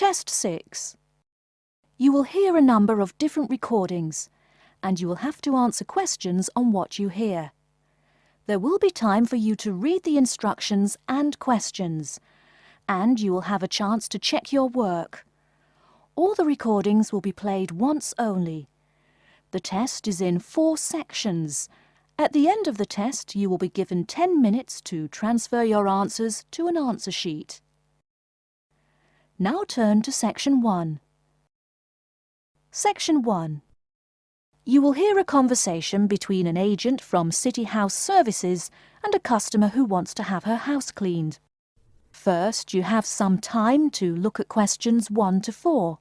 Test 6. You will hear a number of different recordings, and you will have to answer questions on what you hear. There will be time for you to read the instructions and questions, and you will have a chance to check your work. All the recordings will be played once only. The test is in 4 sections. At the end of the test, you will be given 10 minutes to transfer your answers to an answer sheet. Now turn to Section 1. Section 1. You will hear a conversation between an agent from City House Services and a customer who wants to have her house cleaned. First, you have some time to look at questions 1 to 4.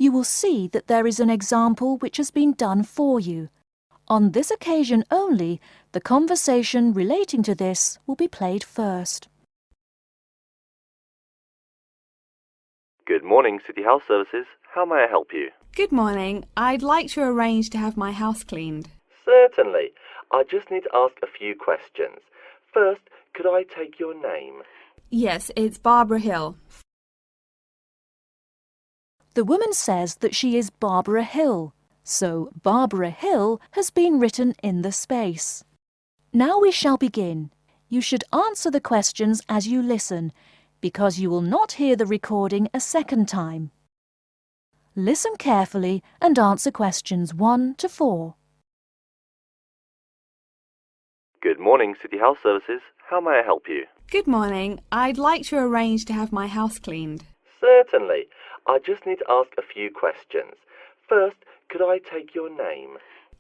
You will see that there is an example which has been done for you. On this occasion only, the conversation relating to this will be played first. Good morning, City House Services. How may I help you? Good morning. I'd like to arrange to have my house cleaned. Certainly. I just need to ask a few questions. First, could I take your name? Yes, it's Barbara Hill. The woman says that she is Barbara Hill, so Barbara Hill has been written in the space. Now we shall begin. You should answer the questions as you listen, because you will not hear the recording a second time. Listen carefully and answer questions 1 to 4. Good morning, City House Services. How may I help you? Good morning. I'd like to arrange to have my house cleaned. Certainly. I just need to ask a few questions. First, could I take your name?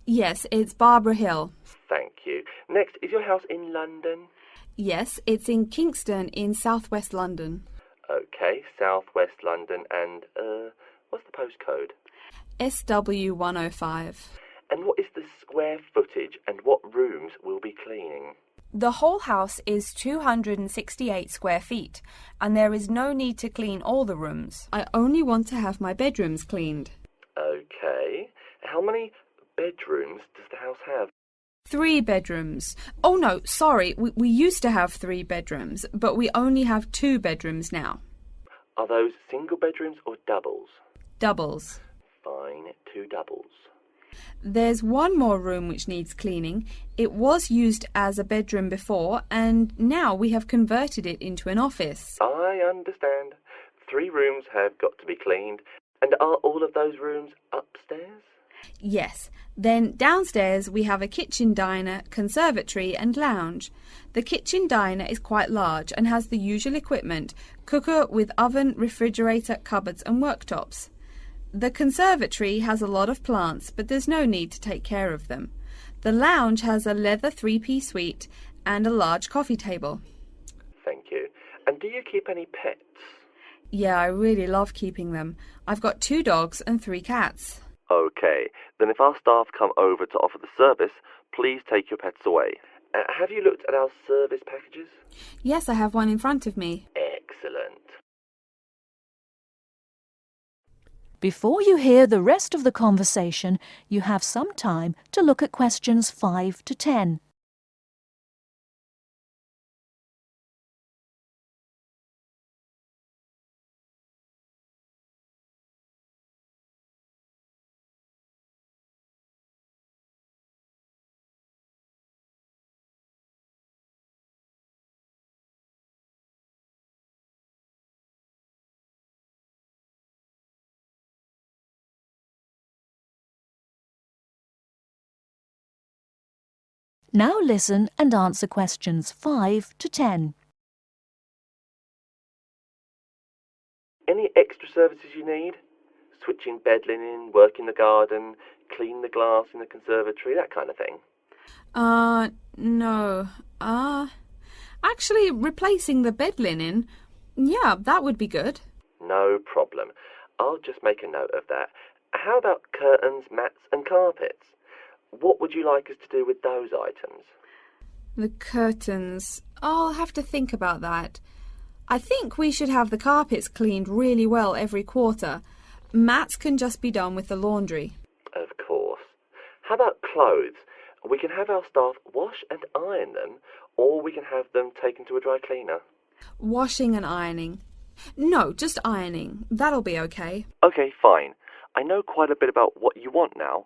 Yes, it's Barbara Hill. Thank you. Next, is your house in London? Yes, it's in Kingston in southwest London. Okay, southwest London, and, what's the postcode? SW105. And what is the square footage and what rooms will be cleaning? The whole house is 268 square feet, and there is no need to clean all the rooms. I only want to have my bedrooms cleaned. Okay. How many bedrooms does the house have? 3 bedrooms. Oh no, sorry, we used to have 3 bedrooms, but we only have 2 bedrooms now. Are those single bedrooms or doubles? Doubles. Fine, 2 doubles. There's one more room which needs cleaning. It was used as a bedroom before, and now we have converted it into an office. I understand. 3 rooms have got to be cleaned. And are all of those rooms upstairs? Yes. Then downstairs we have a kitchen diner, conservatory and lounge. The kitchen diner is quite large and has the usual equipment: cooker with oven, refrigerator, cupboards and worktops. The conservatory has a lot of plants, but there's no need to take care of them. The lounge has a leather 3-piece suite and a large coffee table. Thank you. And do you keep any pets? Yeah, I really love keeping them. I've got 2 dogs and 3 cats. Okay, then if our staff come over to offer the service, please take your pets away. Have you looked at our service packages? Yes, I have one in front of me. Excellent. Before you hear the rest of the conversation, you have some time to look at questions 5 to 10. Now listen and answer questions 5 to 10. Any extra services you need? Switching bed linen, work in the garden, clean the glass in the conservatory, that kind of thing? No. Actually, replacing the bed linen, yeah, that would be good. No problem. I'll just make a note of that. How about curtains, mats and carpets? What would you like us to do with those items? The curtains. I'll have to think about that. I think we should have the carpets cleaned really well every quarter. Mats can just be done with the laundry. Of course. How about clothes? We can have our staff wash and iron them, or we can have them taken to a dry cleaner. Washing and ironing. No, just ironing. That'll be okay. Okay, fine. I know quite a bit about what you want now.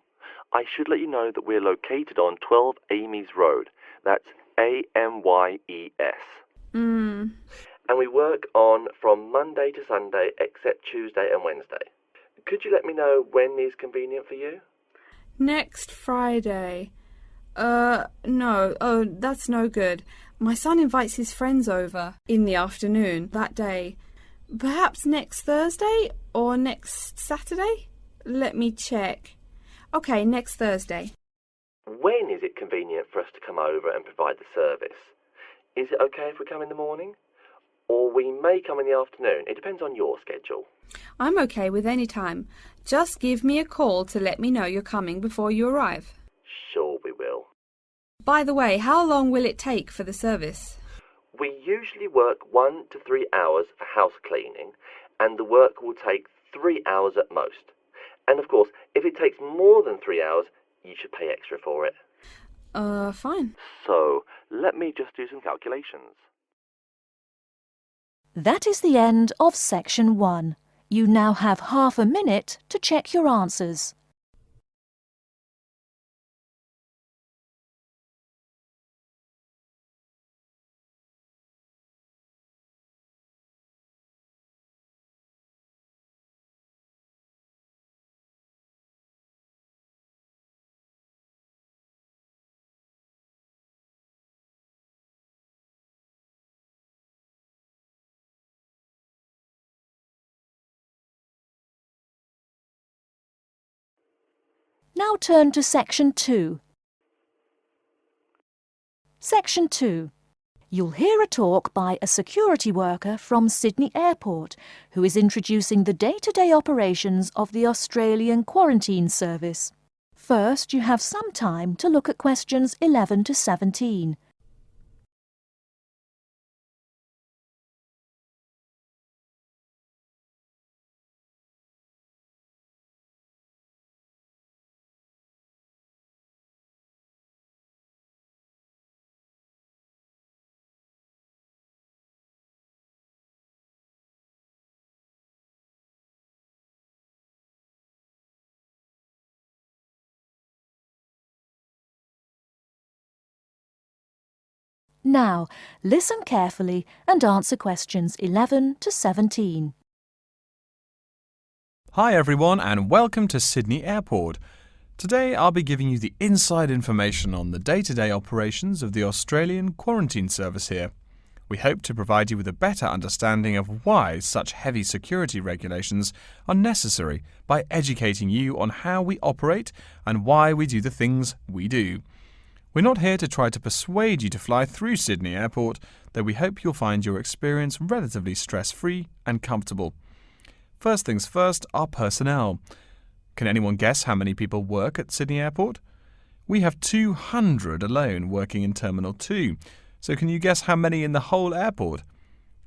I should let you know that we're located on 12 Amy's Road. That's Amyes. And we work on from Monday to Sunday except Tuesday and Wednesday. Could you let me know when is convenient for you? Next Friday. No. Oh, that's no good. My son invites his friends over in the afternoon that day. Perhaps next Thursday or next Saturday? Let me check. Okay, next Thursday. When is it convenient for us to come over and provide the service? Is it okay if we come in the morning? Or we may come in the afternoon. It depends on your schedule. I'm okay with any time. Just give me a call to let me know you're coming before you arrive. Sure we will. By the way, how long will it take for the service? We usually work 1 to 3 hours for house cleaning, and the work will take 3 hours at most. And of course, if it takes more than 3 hours, you should pay extra for it. Fine. So, let me just do some calculations. That is the end of section 1. You now have half a minute to check your answers. Now turn to section 2. Section 2. You'll hear a talk by a security worker from Sydney Airport who is introducing the day-to-day operations of the Australian Quarantine Service. First, you have some time to look at questions 11 to 17. Now, listen carefully and answer questions 11 to 17. Hi everyone and welcome to Sydney Airport. Today I'll be giving you the inside information on the day-to-day operations of the Australian Quarantine Service here. We hope to provide you with a better understanding of why such heavy security regulations are necessary by educating you on how we operate and why we do the things we do. We're not here to try to persuade you to fly through Sydney Airport, though we hope you'll find your experience relatively stress-free and comfortable. First things first, our personnel. Can anyone guess how many people work at Sydney Airport? We have 200 alone working in Terminal 2. So can you guess how many in the whole airport?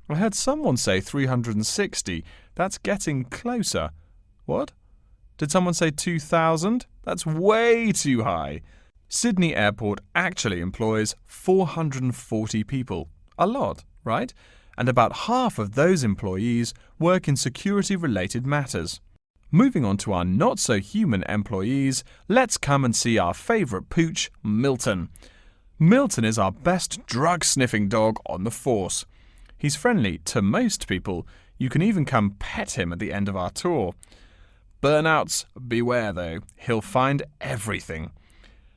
I heard someone say 360. That's getting closer. What? Did someone say 2,000? That's way too high. Sydney Airport actually employs 440 people. A lot, right? And about half of those employees work in security-related matters. Moving on to our not-so-human employees, let's come and see our favourite pooch, Milton. Milton is our best drug-sniffing dog on the force. He's friendly to most people. You can even come pet him at the end of our tour. Burnouts, beware though. He'll find everything.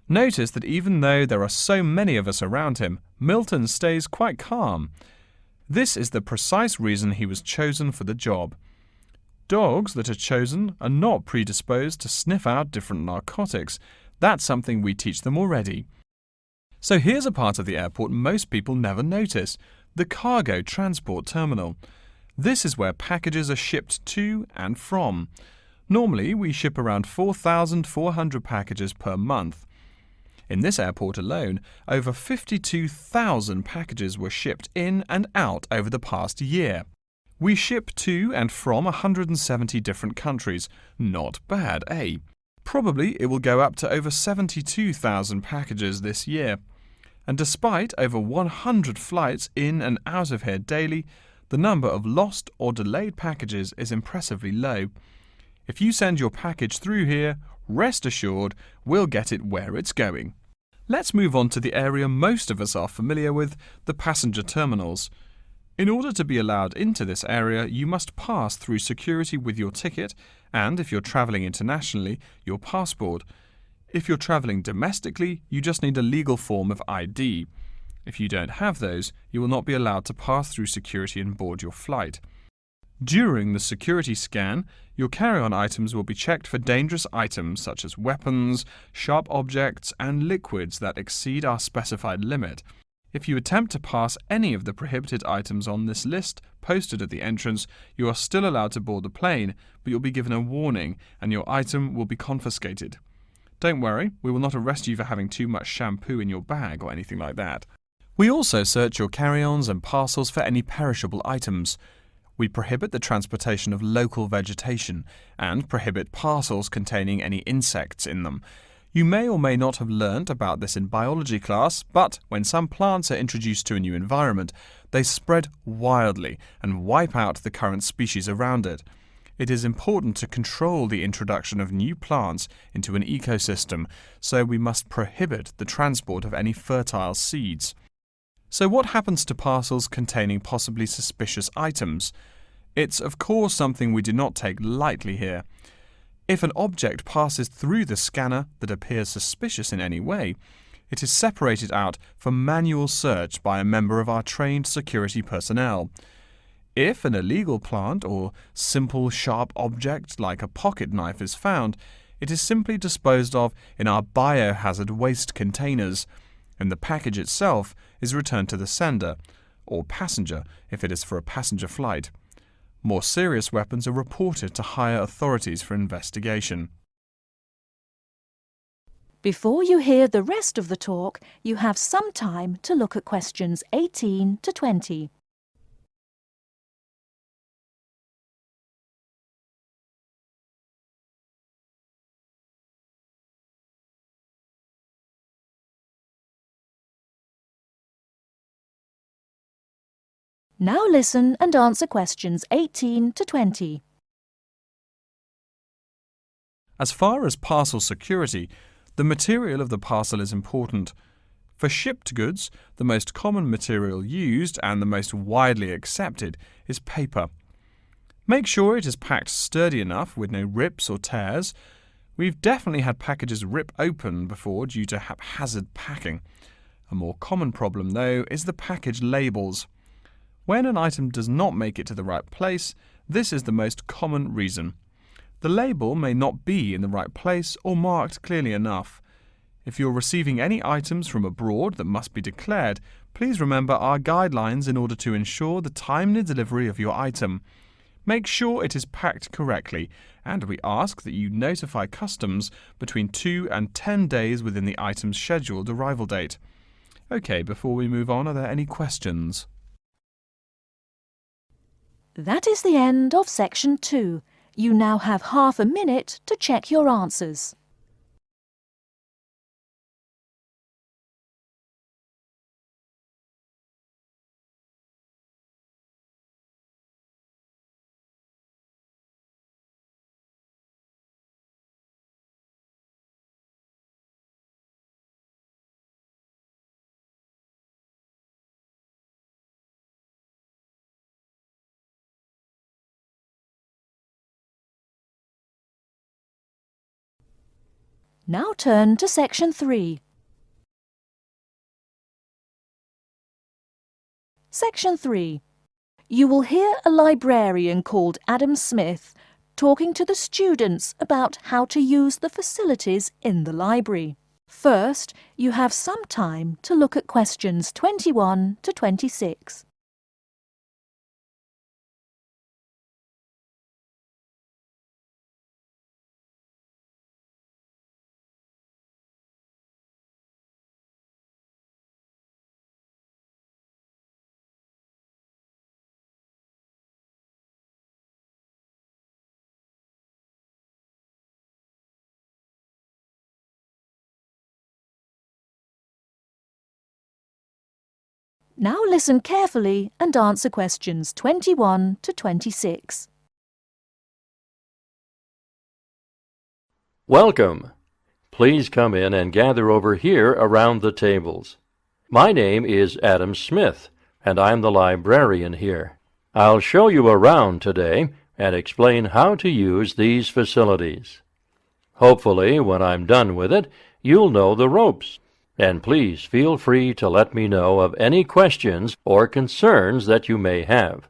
Notice that even though there are so many of us around him, Milton stays quite calm. This is the precise reason he was chosen for the job. Dogs that are chosen are not predisposed to sniff out different narcotics. That's something we teach them already. So here's a part of the airport most people never notice, the cargo transport terminal. This is where packages are shipped to and from. Normally, we ship around 4,400 packages per month. In this airport alone, over 52,000 packages were shipped in and out over the past year. We ship to and from 170 different countries. Not bad, eh? Probably it will go up to over 72,000 packages this year. And despite over 100 flights in and out of here daily, the number of lost or delayed packages is impressively low. If you send your package through here, rest assured we'll get it where it's going. Let's move on to the area most of us are familiar with, the passenger terminals. In order to be allowed into this area, you must pass through security with your ticket and, if you're travelling internationally, your passport. If you're travelling domestically, you just need a legal form of ID. If you don't have those, you will not be allowed to pass through security and board your flight. During the security scan, your carry-on items will be checked for dangerous items such as weapons, sharp objects, and liquids that exceed our specified limit. If you attempt to pass any of the prohibited items on this list posted at the entrance, you are still allowed to board the plane, but you'll be given a warning and your item will be confiscated. Don't worry, we will not arrest you for having too much shampoo in your bag or anything like that. We also search your carry-ons and parcels for any perishable items. We prohibit the transportation of local vegetation and prohibit parcels containing any insects in them. You may or may not have learnt about this in biology class, but when some plants are introduced to a new environment, they spread wildly and wipe out the current species around it. It is important to control the introduction of new plants into an ecosystem, so we must prohibit the transport of any fertile seeds. So what happens to parcels containing possibly suspicious items? It's of course something we do not take lightly here. If an object passes through the scanner that appears suspicious in any way, it is separated out for manual search by a member of our trained security personnel. If an illegal plant or simple sharp object like a pocket knife is found, it is simply disposed of in our biohazard waste containers, and the package itself is returned to the sender, or passenger if it is for a passenger flight. More serious weapons are reported to higher authorities for investigation. Before you hear the rest of the talk, you have some time to look at questions 18 to 20. Now listen and answer questions 18 to 20. As far as parcel security, the material of the parcel is important. For shipped goods, the most common material used and the most widely accepted is paper. Make sure it is packed sturdy enough with no rips or tears. We've definitely had packages rip open before due to haphazard packing. A more common problem, though, is the package labels. When an item does not make it to the right place, this is the most common reason. The label may not be in the right place or marked clearly enough. If you're receiving any items from abroad that must be declared, please remember our guidelines in order to ensure the timely delivery of your item. Make sure it is packed correctly, and we ask that you notify customs between 2 and 10 days within the item's scheduled arrival date. OK, before we move on, are there any questions? That is the end of section 2. You now have half a minute to check your answers. Now turn to section 3. Section 3. You will hear a librarian called Adam Smith talking to the students about how to use the facilities in the library. First, you have some time to look at questions 21 to 26. Now listen carefully and answer questions 21 to 26. Welcome. Please come in and gather over here around the tables. My name is Adam Smith, and I'm the librarian here. I'll show you around today and explain how to use these facilities. Hopefully, when I'm done with it, you'll know the ropes. And please feel free to let me know of any questions or concerns that you may have.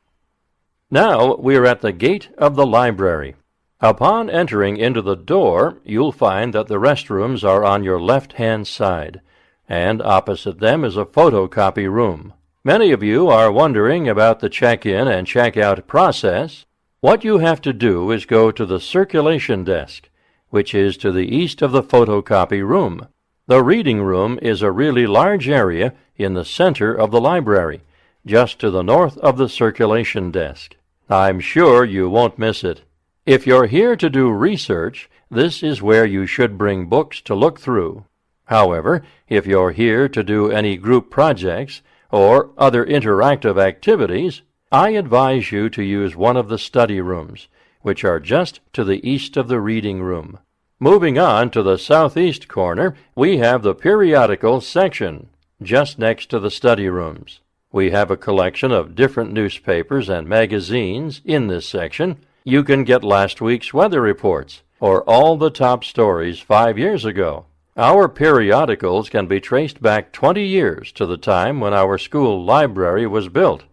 Now we're at the gate of the library. Upon entering into the door, you'll find that the restrooms are on your left-hand side, and opposite them is a photocopy room. Many of you are wondering about the check-in and check-out process. What you have to do is go to the circulation desk, which is to the east of the photocopy room. The reading room is a really large area in the center of the library, just to the north of the circulation desk. I'm sure you won't miss it. If you're here to do research, this is where you should bring books to look through. However, if you're here to do any group projects or other interactive activities, I advise you to use one of the study rooms, which are just to the east of the reading room. Moving on to the southeast corner, we have the periodical section, just next to the study rooms. We have a collection of different newspapers and magazines in this section. You can get last week's weather reports, or all the top stories 5 years ago. Our periodicals can be traced back 20 years to the time when our school library was built.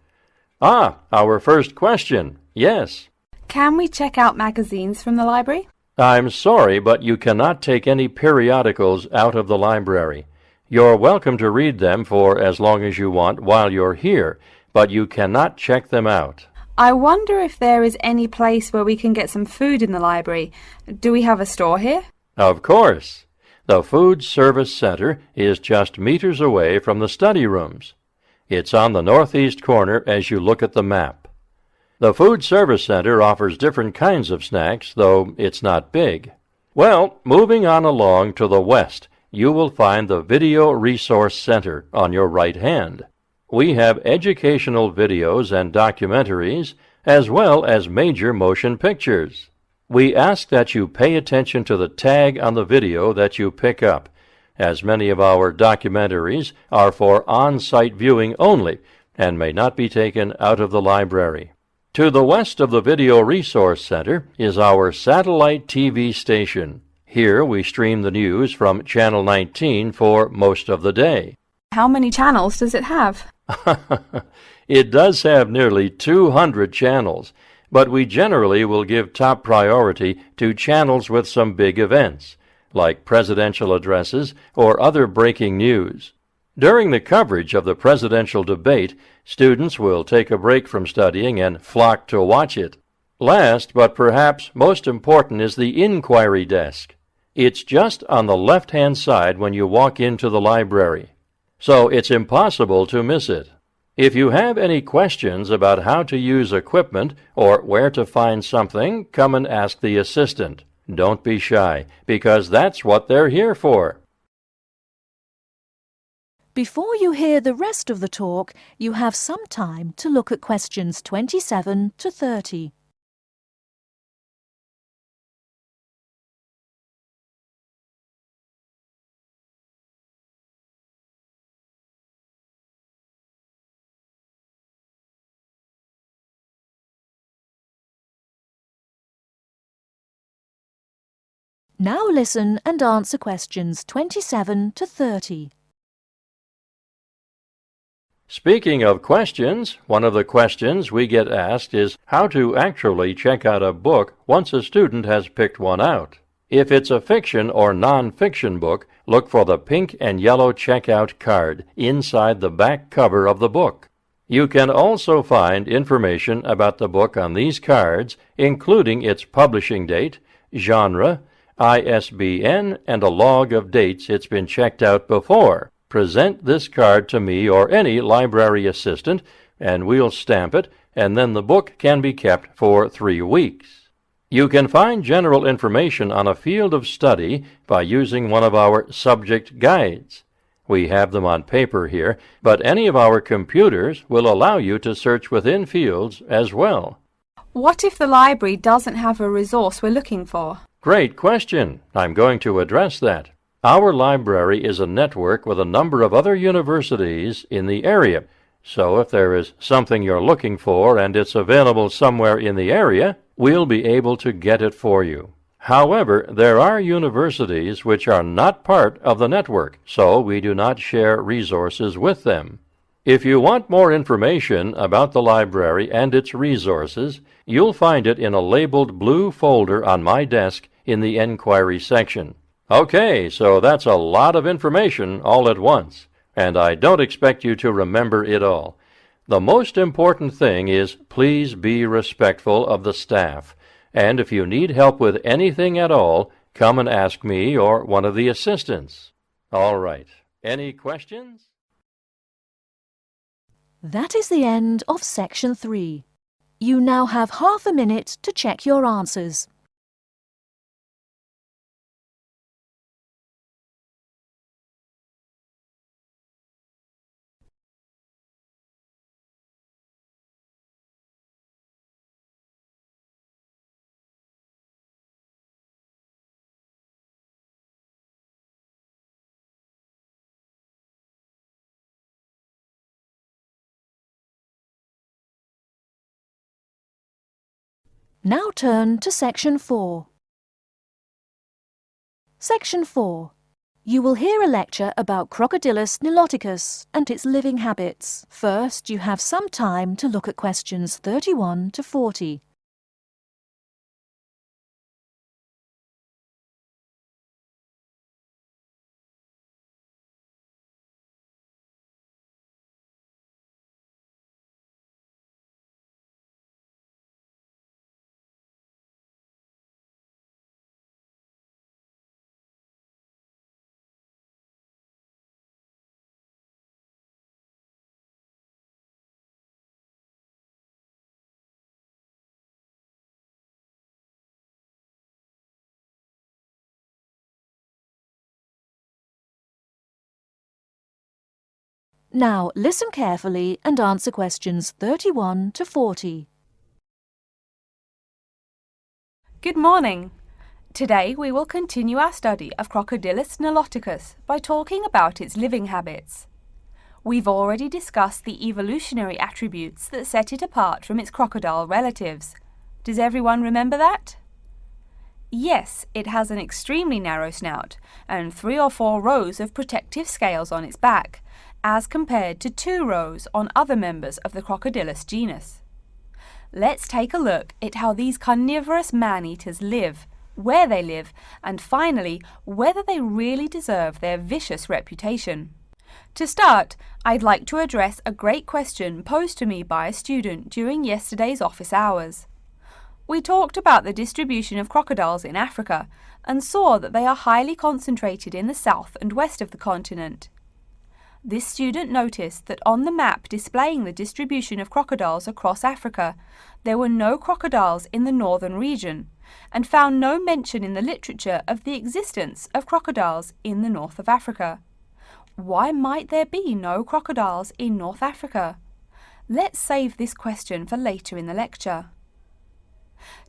Our first question. Yes. Can we check out magazines from the library? I'm sorry, but you cannot take any periodicals out of the library. You're welcome to read them for as long as you want while you're here, but you cannot check them out. I wonder if there is any place where we can get some food in the library. Do we have a store here? Of course. The Food Service Center is just meters away from the study rooms. It's on the northeast corner as you look at the map. The Food Service Center offers different kinds of snacks, though it's not big. Well, moving on along to the west, you will find the Video Resource Center on your right hand. We have educational videos and documentaries, as well as major motion pictures. We ask that you pay attention to the tag on the video that you pick up, as many of our documentaries are for on-site viewing only and may not be taken out of the library. To the west of the Video Resource Center is our satellite TV station. Here we stream the news from Channel 19 for most of the day. How many channels does it have? It does have nearly 200 channels, but we generally will give top priority to channels with some big events, like presidential addresses or other breaking news. During the coverage of the presidential debate, students will take a break from studying and flock to watch it. Last, but perhaps most important, is the inquiry desk. It's just on the left-hand side when you walk into the library, so it's impossible to miss it. If you have any questions about how to use equipment or where to find something, come and ask the assistant. Don't be shy, because that's what they're here for. Before you hear the rest of the talk, you have some time to look at questions 27 to 30. Now listen and answer questions 27 to 30. Speaking of questions, one of the questions we get asked is how to actually check out a book once a student has picked one out. If it's a fiction or non-fiction book, look for the pink and yellow checkout card inside the back cover of the book. You can also find information about the book on these cards, including its publishing date, genre, ISBN, and a log of dates it's been checked out before. Present this card to me or any library assistant, and we'll stamp it, and then the book can be kept for 3 weeks. You can find general information on a field of study by using one of our subject guides. We have them on paper here, but any of our computers will allow you to search within fields as well. What if the library doesn't have a resource we're looking for? Great question. I'm going to address that. Our library is a network with a number of other universities in the area. So if there is something you're looking for and it's available somewhere in the area, we'll be able to get it for you. However, there are universities which are not part of the network, so we do not share resources with them. If you want more information about the library and its resources, you'll find it in a labeled blue folder on my desk in the Enquiry section. Okay, so that's a lot of information all at once, and I don't expect you to remember it all. The most important thing is please be respectful of the staff, and if you need help with anything at all, come and ask me or one of the assistants. All right, any questions? That is the end of Section 3. You now have half a minute to check your answers. Now turn to Section 4. Section 4. You will hear a lecture about Crocodylus niloticus and its living habits. First, you have some time to look at questions 31 to 40. Now listen carefully and answer questions 31 to 40. Good morning. Today we will continue our study of Crocodylus niloticus by talking about its living habits. We've already discussed the evolutionary attributes that set it apart from its crocodile relatives. Does everyone remember that? Yes, it has an extremely narrow snout and 3 or 4 rows of protective scales on its back, as compared to 2 rows on other members of the Crocodylus genus. Let's take a look at how these carnivorous man-eaters live, where they live, and finally, whether they really deserve their vicious reputation. To start, I'd like to address a great question posed to me by a student during yesterday's office hours. We talked about the distribution of crocodiles in Africa and saw that they are highly concentrated in the south and west of the continent. This student noticed that on the map displaying the distribution of crocodiles across Africa, there were no crocodiles in the northern region, and found no mention in the literature of the existence of crocodiles in the north of Africa. Why might there be no crocodiles in North Africa? Let's save this question for later in the lecture.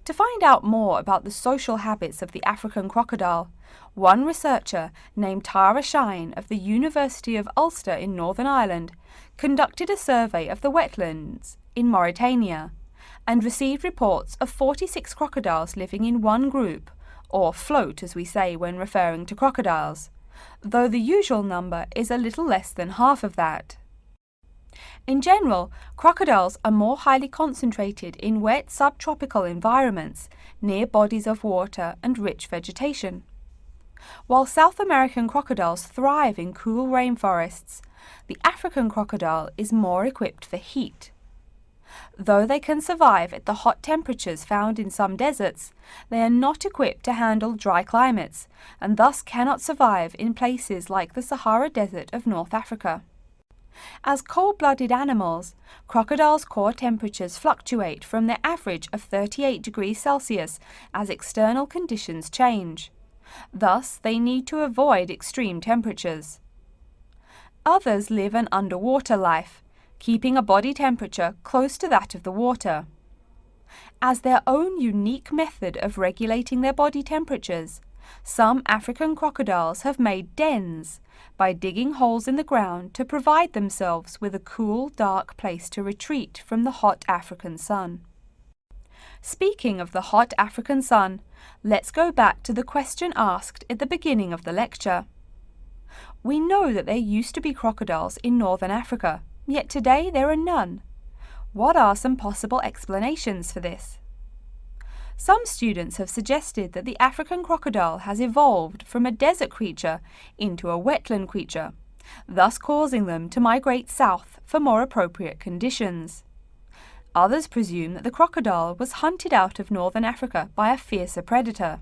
To find out more about the social habits of the African crocodile, one researcher named Tara Shine of the University of Ulster in Northern Ireland conducted a survey of the wetlands in Mauritania and received reports of 46 crocodiles living in one group, or float as we say when referring to crocodiles, though the usual number is a little less than half of that. In general, crocodiles are more highly concentrated in wet subtropical environments near bodies of water and rich vegetation. While South American crocodiles thrive in cool rainforests, the African crocodile is more equipped for heat. Though they can survive at the hot temperatures found in some deserts, they are not equipped to handle dry climates and thus cannot survive in places like the Sahara Desert of North Africa. As cold-blooded animals, crocodiles' core temperatures fluctuate from their average of 38 degrees Celsius as external conditions change. Thus, they need to avoid extreme temperatures. Others live an underwater life, keeping a body temperature close to that of the water. As their own unique method of regulating their body temperatures, some African crocodiles have made dens by digging holes in the ground to provide themselves with a cool, dark place to retreat from the hot African sun. Speaking of the hot African sun, let's go back to the question asked at the beginning of the lecture. We know that there used to be crocodiles in northern Africa, yet today there are none. What are some possible explanations for this? Some students have suggested that the African crocodile has evolved from a desert creature into a wetland creature, thus causing them to migrate south for more appropriate conditions. Others presume that the crocodile was hunted out of northern Africa by a fiercer predator.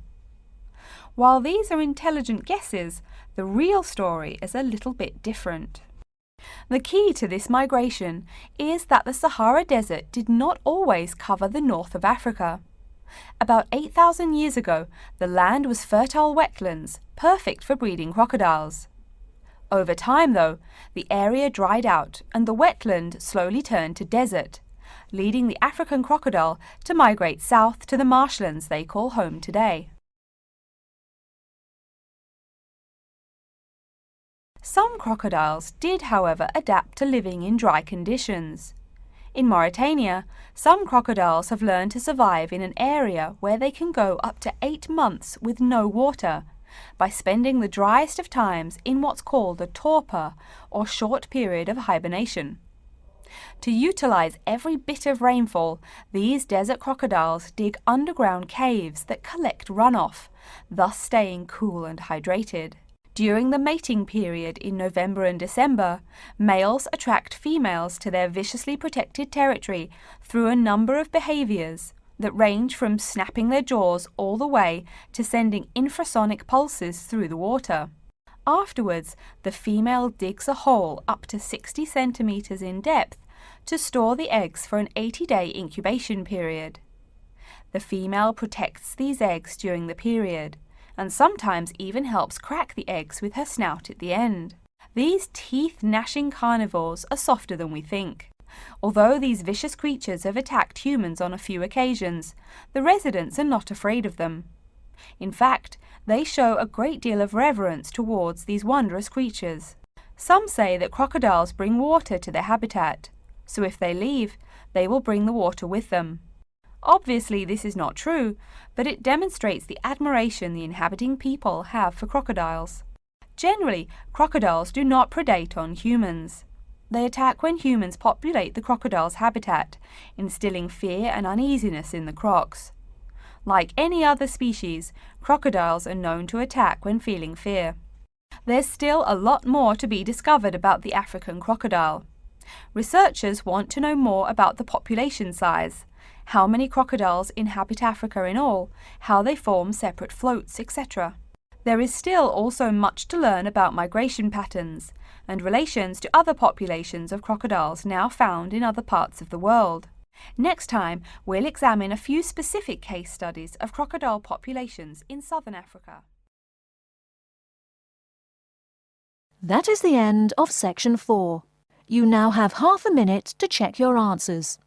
While these are intelligent guesses, the real story is a little bit different. The key to this migration is that the Sahara Desert did not always cover the north of Africa. About 8,000 years ago, the land was fertile wetlands, perfect for breeding crocodiles. Over time, though, the area dried out and the wetland slowly turned to desert, leading the African crocodile to migrate south to the marshlands they call home today. Some crocodiles did, however, adapt to living in dry conditions. In Mauritania, some crocodiles have learned to survive in an area where they can go up to 8 months with no water, by spending the driest of times in what's called a torpor, or short period of hibernation. To utilize every bit of rainfall, these desert crocodiles dig underground caves that collect runoff, thus staying cool and hydrated. During the mating period in November and December, males attract females to their viciously protected territory through a number of behaviors that range from snapping their jaws all the way to sending infrasonic pulses through the water. Afterwards, the female digs a hole up to 60 centimeters in depth to store the eggs for an 80-day incubation period. The female protects these eggs during the period, and sometimes even helps crack the eggs with her snout at the end. These teeth-gnashing carnivores are softer than we think. Although these vicious creatures have attacked humans on a few occasions, the residents are not afraid of them. In fact, they show a great deal of reverence towards these wondrous creatures. Some say that crocodiles bring water to their habitat, so if they leave, they will bring the water with them. Obviously, this is not true, but it demonstrates the admiration the inhabiting people have for crocodiles. Generally, crocodiles do not predate on humans. They attack when humans populate the crocodile's habitat, instilling fear and uneasiness in the crocs. Like any other species, crocodiles are known to attack when feeling fear. There's still a lot more to be discovered about the African crocodile. Researchers want to know more about the population size, how many crocodiles inhabit Africa in all, how they form separate floats, etc. There is still also much to learn about migration patterns and relations to other populations of crocodiles now found in other parts of the world. Next time, we'll examine a few specific case studies of crocodile populations in southern Africa. That is the end of section 4. You now have half a minute to check your answers.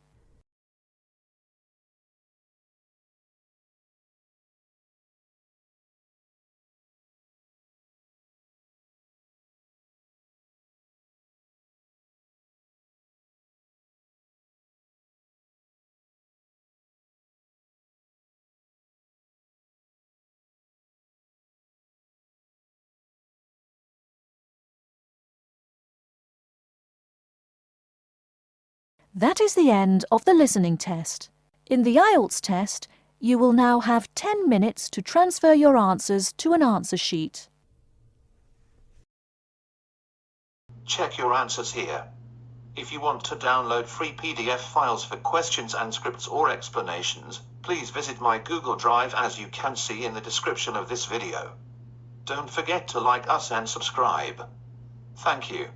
That is the end of the listening test. In the IELTS test, you will now have 10 minutes to transfer your answers to an answer sheet. Check your answers here. If you want to download free PDF files for questions and scripts or explanations, please visit my Google Drive as you can see in the description of this video. Don't forget to like us and subscribe. Thank you.